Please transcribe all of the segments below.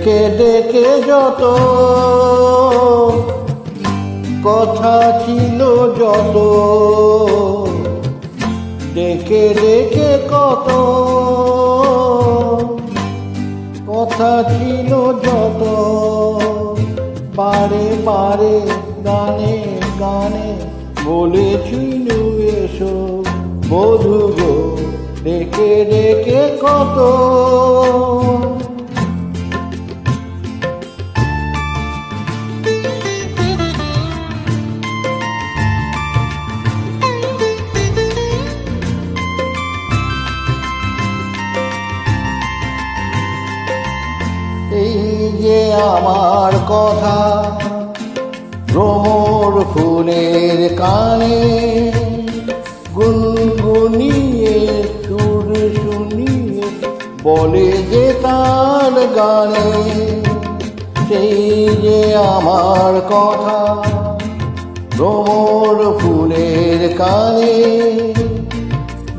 ডেকে ডেকে যত কথা ছিল যত, ডেকে ডেকে কত কথা ছিল যত, বারে বারে গানে গানে বলেছিল এসো বধূ গো, ডেকে ডেকে কত। এই যে আমার কথা ভ্রমর ফুলের কানে গুনগুনিয়ে সুর শুনিয়ে বলে যে তার গানে, সেই যে আমার কথা ভ্রমর ফুলের কানে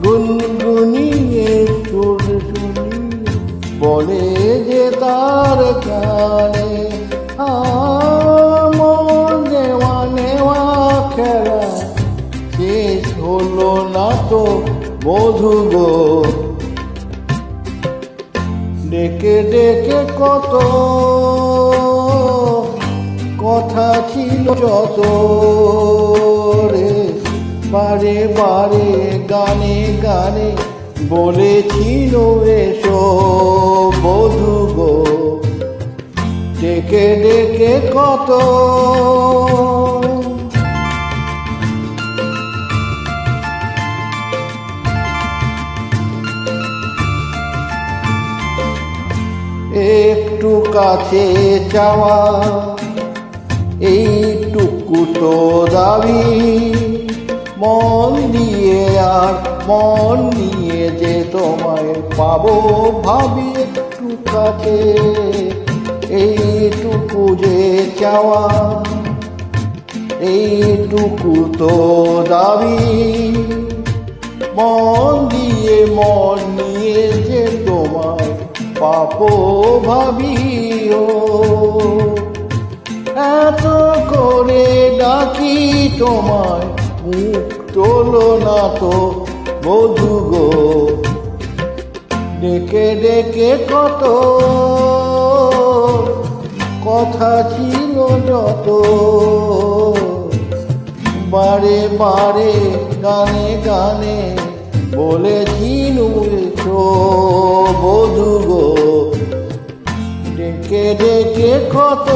গুনগুনিয়ে সুর শুনিয়ে বলে যে তার গানে। আমার দেওয়া নেওয়া খেলা শেষ হলো না তো বধূ গো, ডেকে ডেকে কত কথা ছিল যত রে, বারে বারে গানে গানে বলেছিল এসো বধূ গো, ডেকে ডেকে কত। একটু কাছে চাওয়া এইটুকু তো দাবি, মন দিয়ে আর মন নিয়ে যে তোমায় পাবো ভাবি, একটু কাছে এইটুকু যে চাওয়া এইটুকু তো দাবি, মন দিয়ে মন নিয়ে যে তোমায় পাবো ভাবিও, এত করে ডাকি তোমায় মুখ তোলো না তো বধূ গো, ডেকে ডেকে কত কথা ছিল যত, বারে বারে গানে গানে বলেছিল এসো বধূ গো, ডেকে ডেকে কত।